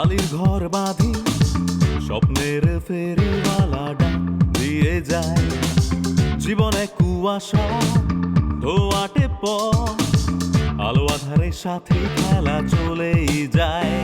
বালির ঘর বাঁধি স্বপ্নের ফেরিওয়ালাটা দিয়ে যায় জীবনে কুয়াশা ধোয়াটে পথ আলো আধারের সাথে খেলা চলেই যায়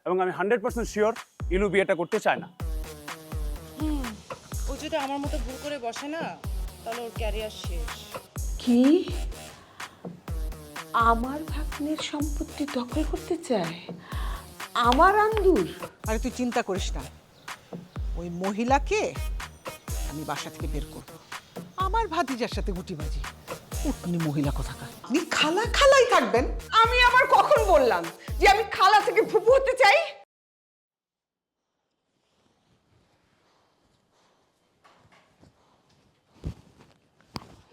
এবং আমি 100% শিওর ইলু বিয়েটা করতে চায় না। ও যদি আমার মতো ভুল করে বসে না তাহলে ওর ক্যারিয়ার শেষ। কি আমার ভাগ্নের সম্পত্তি দখল করতে চায় আমার আন্দুর? আরে তুই চিন্তা করিস না, ওই মহিলাকে আমি বাসা থেকে বের করব। আমার ভাতিজার সাথে গুটিবাজি উটনি মহিলা কোথাকার। আপনি খালা খালাই থাকবেন। আমি আবার কখন বললাম যে আমি খালা থেকে ফুপু হতে চাই?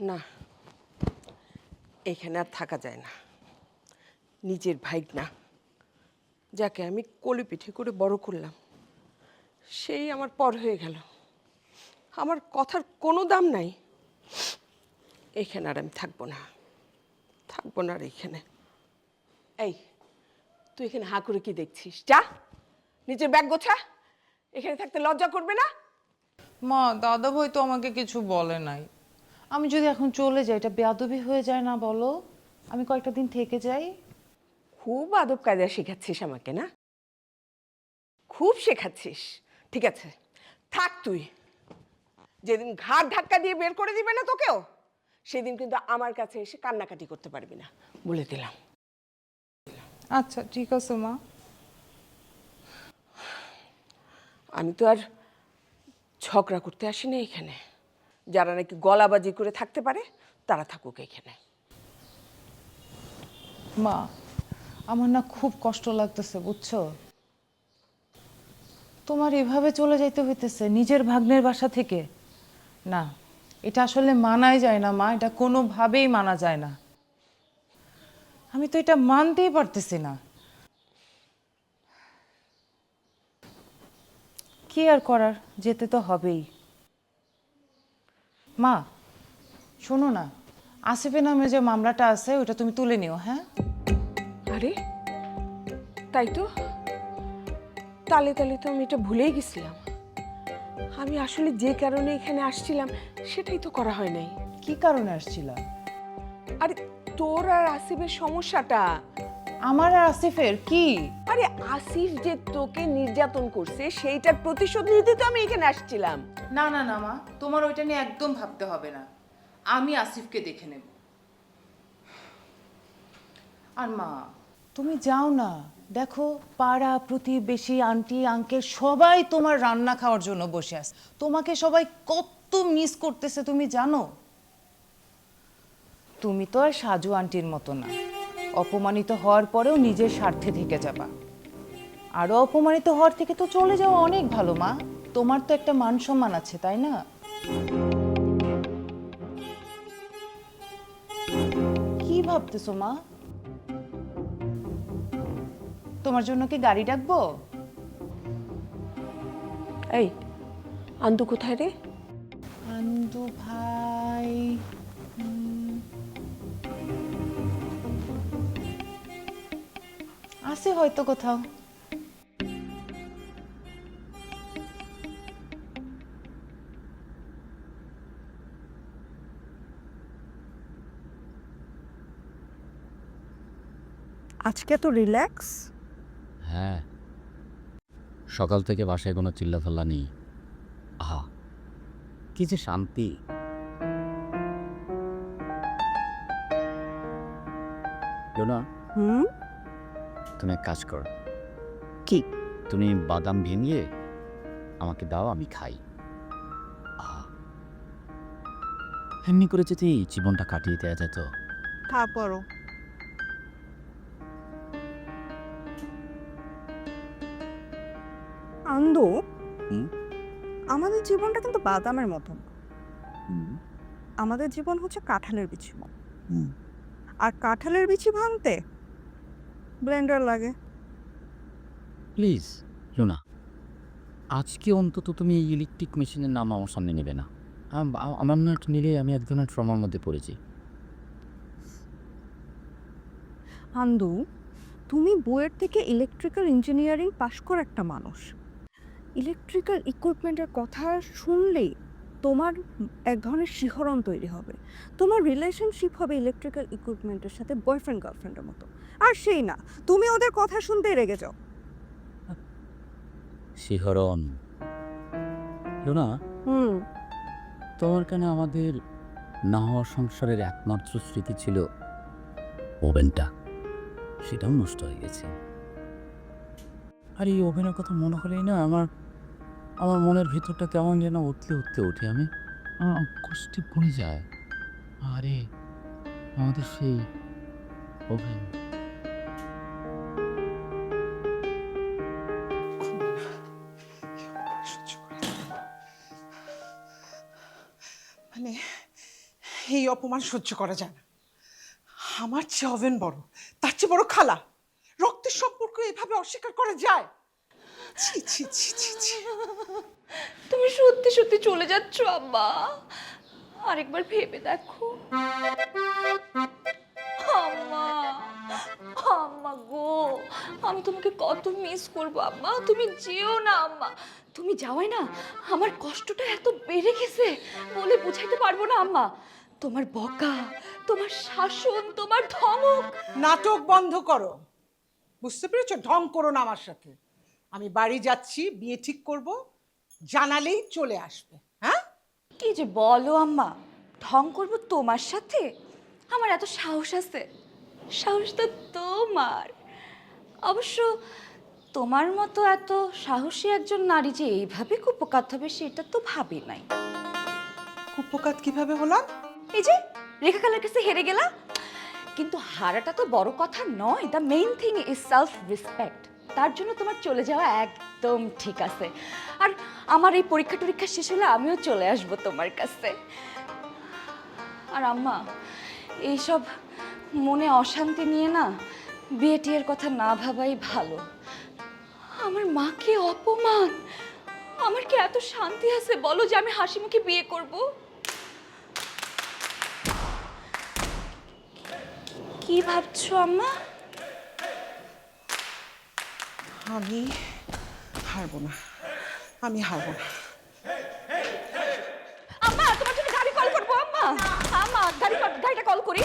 না, এখানে আর থাকা যায় না। নিজের ভাইগনা যাকে আমি কোলে পিঠে করে বড় করলাম সেই আমার পর হয়ে গেল। আমার কথার কোনো দাম নাই। এখানে আর আমি থাকবো না, থাকবো না আর এখানে। এই তুই এখানে হাঁ করে কি দেখছিস? যা নিজের ব্যাগ গোছা, এখানে থাকতে লজ্জা করবে না? মা, দাদা ভাই তো আমাকে কিছু বলে নাই। আমি যদি এখন চলে যাই এটা বেয়াদবি হয়ে যায় না বলো? আমি কয়েকটা দিন থেকে যাই। খুব আদব কায়দা শেখাচ্ছিস আমাকে না? খুব শেখাচ্ছিস। ঠিক আছে, থাক তুই। যেদিন ঘাড় ধাক্কা দিয়ে বের করে দিবে না তোকেও, সেদিন কিন্তু আমার কাছে এসে কান্নাকাটি করতে পারবি না, বলে দিলাম। আচ্ছা ঠিক আছে মা। আমি তো আর ঝগড়া করতে আসিনি এখানে। যারা নাকি গলাবাজি করে থাকতে পারে তারা থাকুক এখানে। মা, আমার না খুব কষ্ট লাগতেছে বুঝছো? তোমার এভাবে চলে যাইতে হইতেছে নিজের ভাগ্নের বাসা থেকে। না, এটা আসলে মানাই যায় না মা, এটা কোনোভাবেই মানা যায় না। আমি তো এটা মানতেই পারতেছি না। কি আর করার, যেতে তো হবেই। মা শোনো না, আসিফের নামে যে মামলাটা আছে ওটা তুমি তুলে নিও। হ্যাঁ? আরে তাই তো, তালে তালে তো আমি এটা ভুলেই গেছিলাম। আমি আসলে যে কারণে এখানে আসছিলাম সেটাই তো করা হয় নাই। কি কারণে আসছিলা? আরে তোর আর আসিফের সমস্যাটা। আমার আর আসিফের কি? আরে আসিফ যে তোকে নির্যাতন করছে সেইটার প্রতিশোধ নিতে তো আমি এখানে আসছিলাম। না না না মা, তোমার ওইটা নিয়ে একদম ভাবতে হবে না। আমি আসিফকে দেখে নেব। আর মা তুমি যাও না, দেখো পাড়া প্রতিবেশী আন্টি আঙ্কেল সবাই তোমার রান্না খাওয়ার জন্য বসে আছে। তোমাকে সবাই কত মিস করতেছে তুমি জানো? তুমি তো আর সাজু আন্টির মতো না, অপমানিত হওয়ার পরেও নিজের স্বার্থে থেকে যাবা। আরো অপমানিত হওয়ার থেকে তো চলে যাওয়া অনেক ভালো মা। তোমার তো একটা মান সম্মান আছে তাই না? কি ভাবতেছো মা? তোমার জন্য কি গাড়ি ডাকবো? এই আন্দু কোথায় রে? আন্দু ভাই আছে হয়তো কোথাও। আজকে তো রিল্যাক্স। হ্যাঁ, সকাল থেকে বাসায় কোনো চিল্লাফাল্লা নেই। আহা, কি যে শান্তি। না হুম, তুমি তুমি এক কাজ করো, কি? তুমি বাদাম ভেঙে আমাকে দাও, আমি খাই। এমনি করে যদি জীবনটা কাটিয়ে দেওয়া যেত। তারপরও আন্দো, হুম? আমাদের জীবনটা কিন্তু বাদামের মতন। আমাদের জীবন হচ্ছে কাঁঠালের বিচি মতো। আর কাঁঠালের বিচি ভাঙতে ব্লেন্ডার লাগে। প্লিজ লুনা, আজকে অন্তত তুমি এই ইলেকট্রিক মেশিনের নাম আমার সামনে নেবে না। আমার না নিলে আমি এক ধরনের ট্রমার মধ্যে পড়েছি। আন্দু, তুমি বইয়ের থেকে ইলেকট্রিক্যাল ইঞ্জিনিয়ারিং পাশ করা একটা মানুষ। ইলেকট্রিক্যাল ইকুইপমেন্টের কথা শুনলেই তোমার এক ধরনের শিহরণ তৈরি হবে। তোমার রিলেশনশিপ হবে ইলেকট্রিক্যাল ইকুইপমেন্টের সাথে বয়ফ্রেন্ড গার্লফ্রেন্ডের মতো। আর সেই না, তুমি ওদের কথা শুনতেই রেগে যাও। শিহরণ লুনা, তোমার কেন আমাদের না হওয়া সংসারের একমাত্র স্মৃতি ছিল ওভেনটা, সেটাও নষ্ট হয়ে গেছে। আর এই ওভেনের কথা মনে হলেই না আমার আমার মনের ভিতরটা কেমন যেন উঠলে উঠতে ওঠে, আমি আমার কষ্টে পড়ে যায়। আরে আমাদের সেই ওভেন। মানে এই অপমান সহ্য করা যায় না। আমার চেয়ে ওভেন বড়, তার চেয়ে বড় খালা। রক্তের সম্পর্ক এভাবে অস্বীকার করা যায়? ছি ছি ছি ছি ছি। তুমি সত্যি সত্যি চলে যাচ্ছ আম্মা? আরেকবার ভেবে দেখো। আম্মা, আম্মা গো, আমি তোমাকে কত মিস করবো আম্মা। তুমি যেও না আম্মা। তুমি যাওয়াই না আমার কষ্টটা এত বেড়ে গেছে বলে বুঝাইতে পারবো না আম্মা। তোমার বকা, তোমার শাসন, তোমার ধমক। নাটক বন্ধ করো, বুঝতে পেরেছো? ঢং করো না আমার সাথে। আমি বাড়ি যাচ্ছি, বিয়ে ঠিক করব, জানালেই চলে আসবে। হ্যাঁ, কি যে বলো আম্মা, ঢং করবো তোমার সাথে? আমার এত সাহস আছে? সাহস তো তোমার। অবশ্য তোমার মতো এত সাহসী একজন নারী যে এইভাবে কুপকাত হবে সেটা তো ভাবি নাই। কুপকাত কিভাবে হলাম? এই যে রেখা খালার কাছে হেরে গেলা। কিন্তু হারাটা তো বড় কথা নয়। The main thing is self respect. তার জন্য তোমার চলে যাওয়া একদম ঠিক আছে। আর আমার এই পরীক্ষা টরীক্ষা শেষ হলে আমিও চলে আসব তোমার কাছে। আর আম্মা, এইসব মনে অশান্তি নিয়ে না বিয়ে টিয়ের কথা না ভাবাই ভালো। আমার মাকে অপমান, আমার কি এত শান্তি আছে বলো যে আমি হাসি মুখে বিয়ে করব? কি ভাবছো আম্মা? আমি হারবো না, আমি হারবো না। আম্মা, তোমার জন্য গাড়ি কল করবো আম্মা। আম্মা, গাড়িটা কল করি।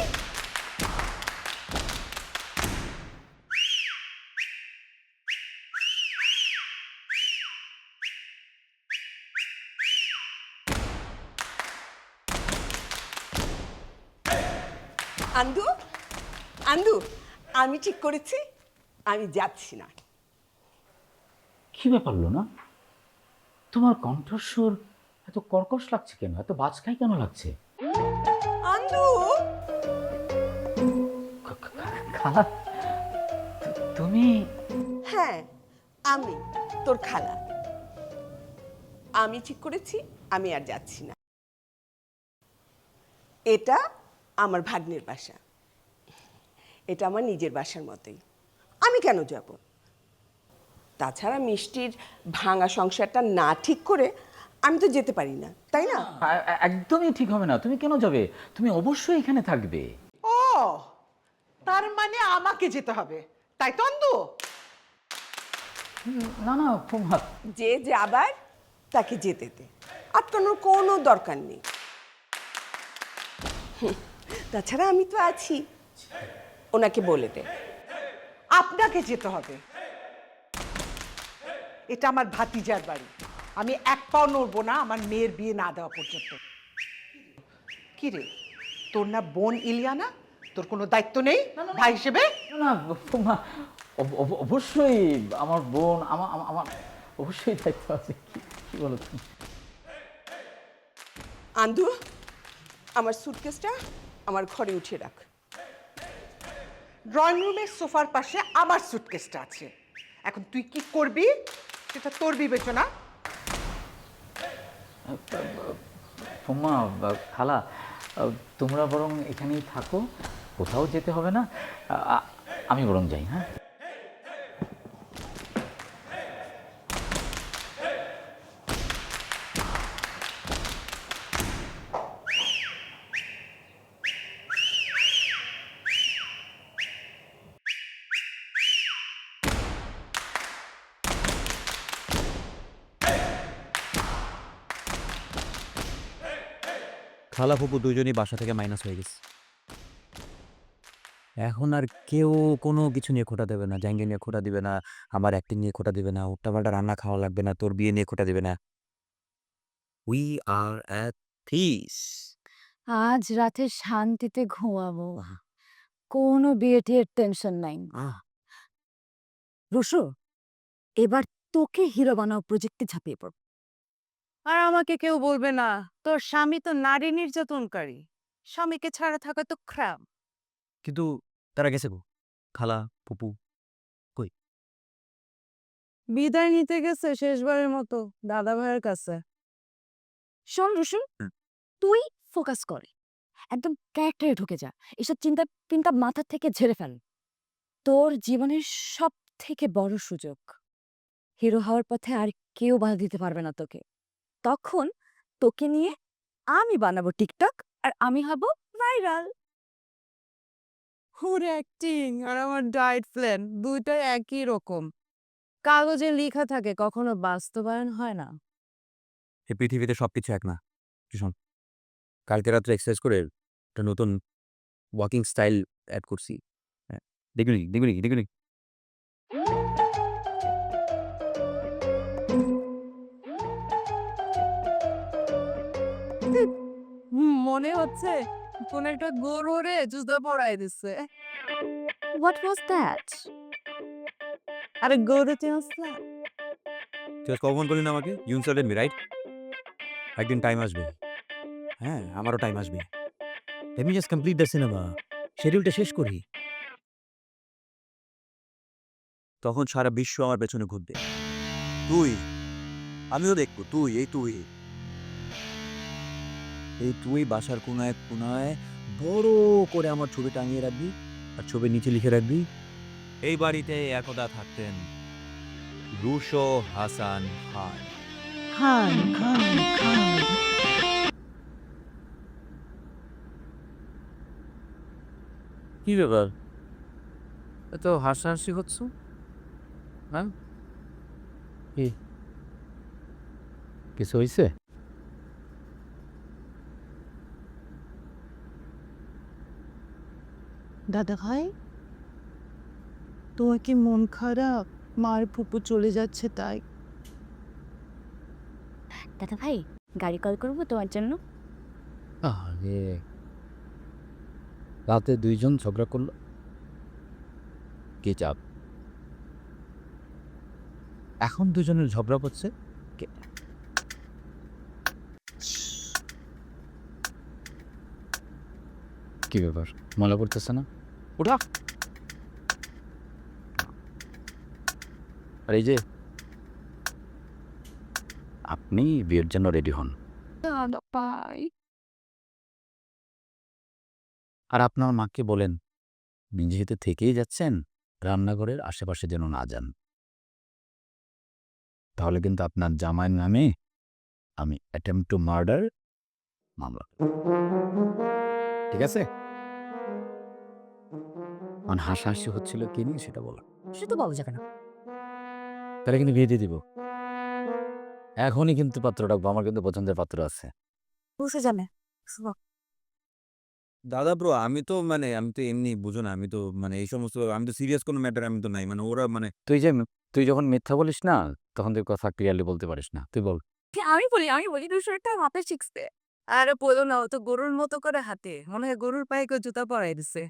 আন্দু, আন্দু, আমি ঠিক করেছি, আমি যাচ্ছি না। কি ব্যাপার না, তোমার কণ্ঠস্বর এত কর্কশ লাগছে কেন? এত বাজখাই কেন লাগছে? আন্দু, খালা, তুমি? হ্যাঁ, আমি তোর খালা। আমি ঠিক করেছি, আমি আর যাচ্ছি না। এটা আমার ভাগ্নের বাসা, এটা আমার নিজের বাসার মতোই। আমি কেন যাব? তাছাড়া মিষ্টির ভাঙা সংসারটা না ঠিক করে আমি তো যেতে পারি না, তাই না? একদমই ঠিক হবে না। তুমি কেন যাবে? তুমি অবশ্যই এখানে থাকবে। ও, তার মানে আমাকে যেতে হবে, তাই তো আন্দু? না না তোমার, যে আবার তাকে যেতে দে, আটকানোর কোনো দরকার নেই। তাছাড়া আমি তো আছি, ওনাকে বলে দে। আপনাকে যেতে হবে। এটা আমার ভাতিজার বাড়ি, আমি এক পাও নড়বো না আমার মেয়ের বিয়ে না দেওয়া পর্যন্ত। কি রে, তোর না বোন ইলিয়ানা? তোর কোনো দায়িত্ব নেই ভাই হিসেবে? না তোমা, অবশ্যই আমার বোন আমার অবশ্যই দায়িত্ব আছে। কি বলো তুমি? আন্দু, আমার সুটকেসটা আমার ঘরে উঠিয়ে রাখ। ড্রয়িং রুমের সোফার পাশে আমার সুটকেসটা আছে। এখন তুই কি করবি সেটা তোর বিবেচনা। তোমা খালা, তোমরা বরং এখানেই থাকো, কোথাও যেতে হবে না। আমি বরং যাই। হ্যাঁ, খালা ফুপু দুজনই বাসা থেকে মাইনাস হয়ে গেছে। এখন আর কেউ কোনো কিছু নিয়ে খোঁটা দেবে না, জাঙ্গি নিয়ে খোঁটা দিবে না, আমার অ্যাক্টিং নিয়ে খোঁটা দিবে না, উল্টাপাল্টা রান্না খাওয়া লাগবে না, তোর বিয়ে নিয়ে খোঁটা দিবে না। We are at peace. আজ রাতে শান্তিতে ঘুমাবো, কোনো বিয়ে টিয়ের টেনশন নাই। রুশো, এবার তোকে হিরো বানাও প্রজেক্টে ঝাঁপিয়ে পড়। আর আমাকে কেউ বলবে না তোর স্বামী তো নারী নির্যাতনকারী, স্বামীকে ছাড়া থাকা তো খারাপ। কিন্তু তারা গেছে গো, খালা ফুপু। বিদায় নিতে গেছে শেষবারের মতো দাদা ভাইয়ের কাছে। শোন রুশো, তুই ফোকাস কর, একদম ক্যারেক্টারে ঢুকে যা, এসব চিন্তা চিন্তা মাথা থেকে ঝেড়ে ফেল। তোর জীবনের সব থেকে বড় সুযোগ, হিরো হওয়ার পথে আর কেউ বাধা দিতে পারবে না তোকে। তখন তোকে নিয়ে আমি বানাবো টিকটক, আর আমি হব ভাইরাল। ওর অ্যাক্টিং আর আমার ডায়েট প্ল্যান দুইটাই একই রকম, কাগজে লেখা থাকে, কখনো বাস্তবায়ন হয় না। এই পৃথিবীতে সবকিছু এক না। শোন, কালকে রাত্রে এক্সারসাইজ করে একটা নতুন ওয়াকিং স্টাইল অ্যাড করছি। হ্যাঁ, দেখবি দেখবি দেখবি। মনে হচ্ছে কোন একটা গরুরে জুতা পরাই দিচ্ছে। What was that? আরে গরু চিনস না? তুই আজ কখন বললি না আমাকে? You insulted me, right? একদিন টাইম আসবে। হ্যাঁ, আমারও টাইম আসবে। Let me just complete the cinema. শিডিউলটা শেষ করি। তখন সারা বিশ্ব আমার পেছনে ঘুরবে। তুই, আমিও দেখবো তুই, এই তুই বাসার কোনায় কোনায় বড় করে আমার ছবি টাঙিয়ে রাখবি, আর ছবির নিচে লিখে রাখবি, এই বাড়িতে একদা থাকতেন রুশো হাসান খান। খান খান খান। কি ব্যাপার, এত হাসাহাসি হচ্ছে? হ্যাঁ, কি কিছু হয়েছে? দাদা ভাই, তোমার কি মন খারাপ? মার ফুপু চলে যাচ্ছে তাই? দাদা ভাই, গাড়ি কল করবো তোমার জন্য? আরে, রাতে দুইজন ঝগড়া করলো, কি চাপ? এখন দুজনের ঝগড়া করছে। কি ব্যাপার, মনে পড়তেছে না? ওঠা। আর এই যে আপনি বিয়ের জন্য রেডি হন। দাদা ভাই, আর আপনার মাকে বলেন যেহেতু থেকেই যাচ্ছেন, রান্নাঘরের আশেপাশে যেন না যান, তাহলে কিন্তু আপনার জামাইয়ের নামে আমি অ্যাটেম্পট টু মার্ডার মামলা। ঠিক আছে? মানে হাসাহাসি হচ্ছিল কি নিয়ে সেটা বলো। সে তো বলো যাবে না। তাহলে কিন্তু বিয়ে দিয়ে দিব। এখনই কিন্তু পাত্র ডাকবো, আমার কিন্তু পছন্দের পাত্র আছে। বুঝে যাবে। দাদা ব্রো, আমি তো এমনি বুঝো না, আমি তো এই সমস্ত, আমি তো সিরিয়াস কোনো ম্যাটার আমি তো নাই, ওরা তুই যখন মিথ্যা বলিস না, তখন তুই কথা ক্লিয়ারলি বলতে পারিস না। তুই বল। আমি বলি দুশো একটা হাতে শিখছে। আরে বলো না, ও তো গরুর মতো করে হাতে, মনে হয় গরুর পায়ে কেউ জুতা পরাই দিচ্ছে।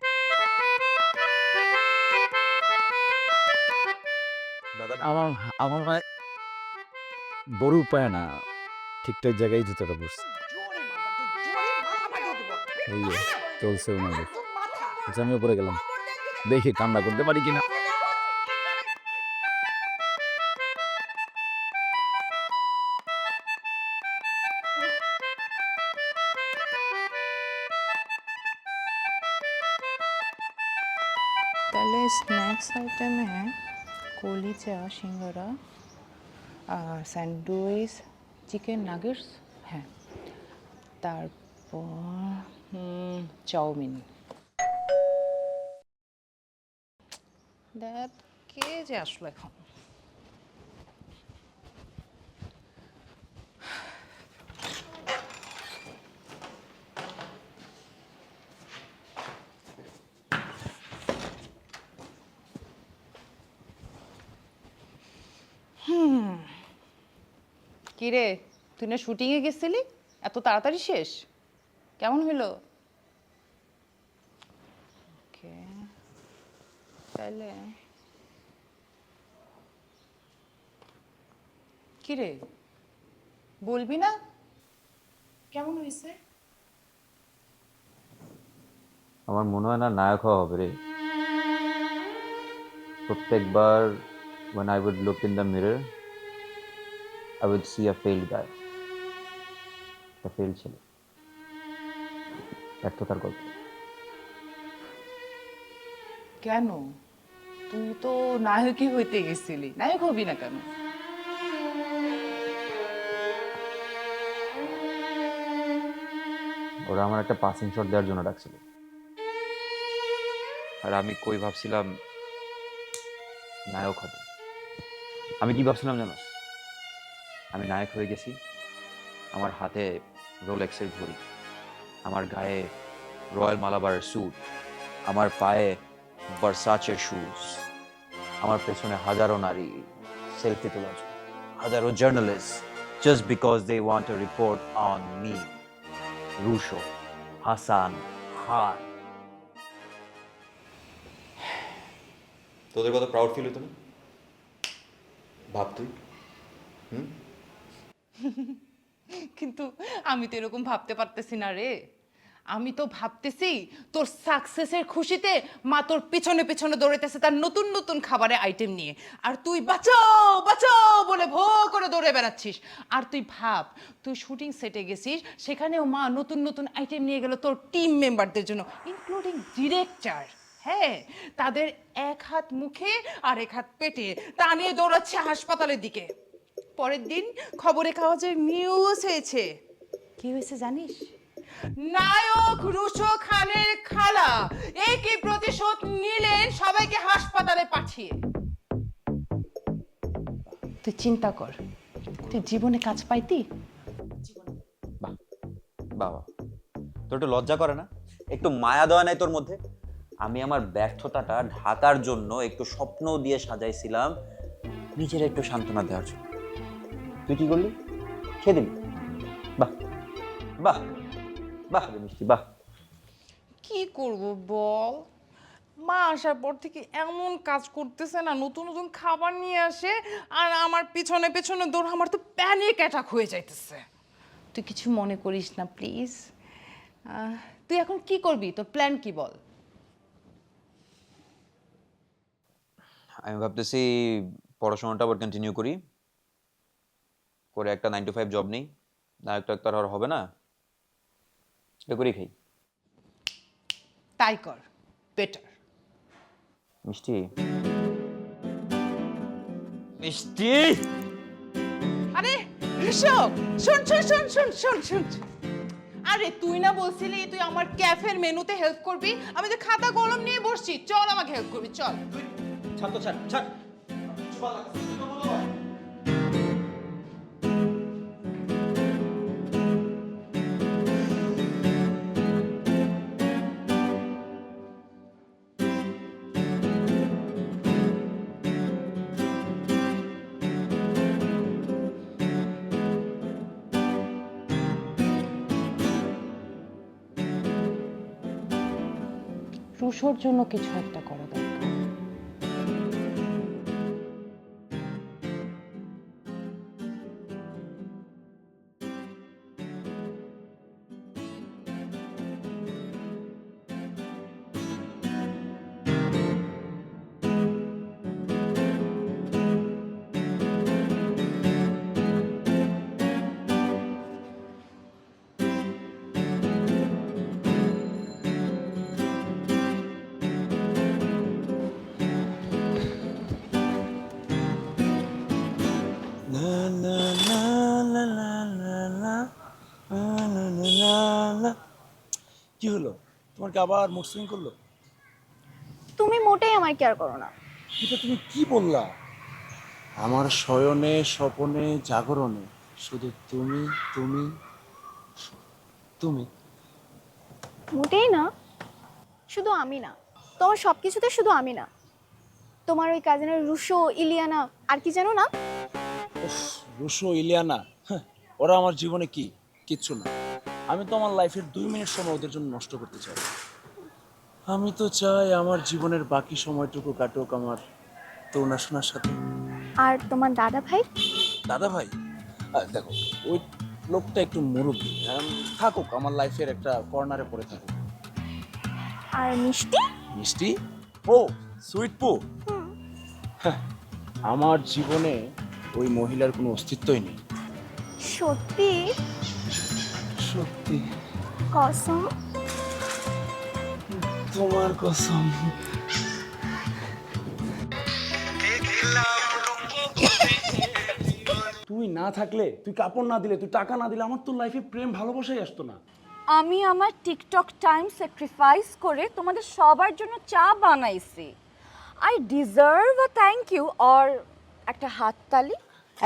আমার আমার মানে বড় উপায় না, ঠিকঠাক জায়গায় জুতোটা বসছে। এই যে চলছে ওনাদের। আচ্ছা আমি উপরে গেলাম, দেখি ঠান্ডা করতে পারি কিনা। তাহলে স্ন্যাক্স আইটেমে কলিচা, সিঙ্গারা, স্যান্ডউইচ, চিকেন নাগেটস, হ্যাঁ, তারপর চাউমিন। দ্যাট কে যে আসলো এখন? কিরে, তুই না শুটিংয়ে গেছিলি, এত তাড়াতাড়ি শেষ? কেমন হইলো? ওকে, তাহলে কিরে বলবি না কেমন হয়েছে? আমার মনে হয় না নায়ক হওয়া হবে রে। প্রত্যেকবার when I would look in the mirror I would see a failed guy, a failed ছেলে, ব্যর্থতার গল্প। কেন? তুই তো নায়কই হইতে গেছিলি, নায়ক হবি না কেন? ওরা আমার একটা পাসিং শট দেওয়ার জন্য ডাকছিল, আর আমি কই ভাবছিলাম নায়ক হব। আমি কি ভাবছিলাম জানো? আমি নায়ক হয়ে গেছি, আমার হাতে রোলেক্সের ঘড়ি, আমার গায়ে রয়্যাল মালাবারের স্যুট, আমার পায়ে ভার্সাচের শুজ, আমার পেছনে হাজারো নারী সেলফি তোলার জন্য, হাজারো journalist just because they want to report on me. Rusho, Hasan, Khan. তোদের কত প্রাউড ফিল হতো না? ভাব তুই। কিন্তু আমি তো এরকম ভাবতে পারতেছি না রে। আমি তো ভাবতেছি তোর সাকসেসের খুশিতে মা তোর পিছনে পিছনে দৌড়াইতেছে তার নতুন নতুন খাবারের আইটেম নিয়ে, আর তুই বাঁচাও বাঁচাও বলে ভো করে দৌড়ে বেড়াচ্ছিস। আর তুই ভাব, তুই শুটিং সেটে গেছিস, সেখানেও মা নতুন নতুন আইটেম নিয়ে গেল তোর টিম মেম্বারদের জন্য, ইনক্লুডিং ডিরেক্টর। হ্যাঁ, তাদের এক হাত মুখে আর এক হাত পেটে, তা নিয়ে দৌড়াচ্ছে হাসপাতালের দিকে। পরের দিন খবরে কাগজে নিউজ হয়েছে। কি হয়েছে জানিস? নায়ক রুশো খানের খালা একই প্রতিশোধ নিলেন সবাইকে হাসপাতালে পাঠিয়ে। তুই চিন্তা কর, তুই জীবনে কাজ পাইতি? বাহ বাবা, তোর একটু লজ্জা করে না? একটু মায়া দয়া নাই তোর মধ্যে? আমি আমার ব্যর্থতাটা ঢাকার জন্য একটু স্বপ্ন দিয়ে সাজাইছিলাম, নিজের একটু সান্ত্বনা দেওয়ার জন্য। তুই কি করলি? খেয়ে দিবি? বাহ বাহ বাহ রে মিষ্টি, বাহ। কি করব বল, মা আসার পর থেকে এমন কাজ করতেছে না, নতুন নতুন খাবার নিয়ে আসে আর আমার পিছনে পিছনে দৌড়, আমার তো প্যানিক অ্যাটাক হয়ে যাইতেছে। তুই কিছু মনে করিস না প্লিজ। তুই এখন কি করবি, তোর প্ল্যান কি বল? আমি ভাবতেছি পড়াশোনাটা আবার কন্টিনিউ করি, করে একটা 9 to 5 জব নেই। নায়ক টায়ক তার আর হবে না, এটা করেই খাই। তাই কর, বেটার। মিষ্টি মিষ্টি। আরে ঋষভ, শোন শোন শোন শোন শোন শোন। আরে তুই না বলছিলি তুই আমার ক্যাফের মেনুতে হেল্প করবি? আমি তো খাতা কলম নিয়ে বসছি, চল আমাকে হেল্প করবি, চল। ছাড় তো, ছাড় ছাড়। রুশোর জন্য কিছু একটা করা দরকার। কি হলো, তোমার কি আবার মুড সুইং করলো? তুমি মোটেই আমায় কেয়ার করো না। এটা তুমি কি বললা? আমার শয়নে স্বপনে জাগরণে শুধু তুমি তুমি তুমি। মোটেই না। শুধু আমি না, তোমার সব কিছুতে শুধু আমি না, তোমার ওই কাজিনের রুশো, ইলিয়ানা, আর কি জানো না। উফ, রুশো, ইলিয়ানা, হ্যাঁ, ওরা আমার জীবনে কিচ্ছু না। আমি তো আমার লাইফের 2 মিনিট সময় ওদের জন্য নষ্ট করতে চাই। আমি তো চাই আমার জীবনের বাকি সময়টুকু কাটুক আমার তরুণা সোনার সাথে। আর তোমার দাদা ভাই? দাদা ভাই, দেখো ওই লোকটা একটু মুরব্বী, থাকুক আমার লাইফের একটা কর্নারে পড়ে থাকুক। আর মিষ্টি? মিষ্টি? ও সুইট পু। হ্যাঁ, আমার জীবনে ওই মহিলার কোনো অস্তিত্বই নেই। সত্যি? সত্যি, কসম? তোমার কসম। তুই না থাকলে, তুই কাপড় না দিলে, তুই টাকা না দিলে আমার তো লাইফে প্রেম ভালোবাসাই আসতো না। আমি আমার টিকটক টাইম স্যাক্রিফাইস করে তোমাদের সবার জন্য চা বানাইছি। I deserve a thank you or একটা হাততালি।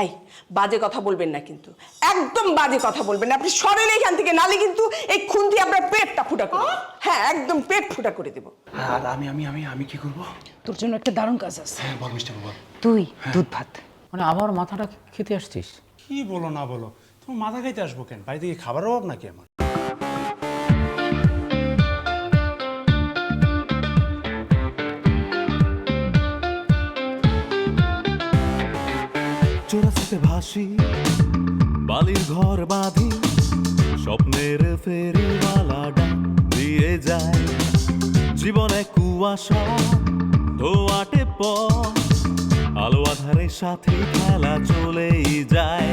এই বাজে কথা বলবেন না, কিন্তু একদম বাজে কথা বলবেন না। আপনি সরেন এখান থেকে, নালে কিন্তু এই খুন্তি আপনার পেটটা ফুটা করে, হ্যাঁ একদম পেট ফুটা করে দেবো। আর আমি আমি আমি আমি কি করবো? তোর জন্য একটা দারুণ কাজ আছে। হ্যাঁ বল মিস্টার বল। তুই দুধ ভাত। মানে আবার মাথাটা খেতে আসছিস? কি বলো না বলো, তোমার মাথা খাইতে আসবো কেন? বাড়িতে কি খাবার অভাব নাকি আমার? চোরাশিতে ভাসি, বালির ঘর বাঁধি, স্বপ্নের ফেরিওয়ালা ডাক দিয়ে যায়। জীবনে কুয়াশা ধোয়াটে পথ, আলো আধারের সাথে খেলা চলেই যায়।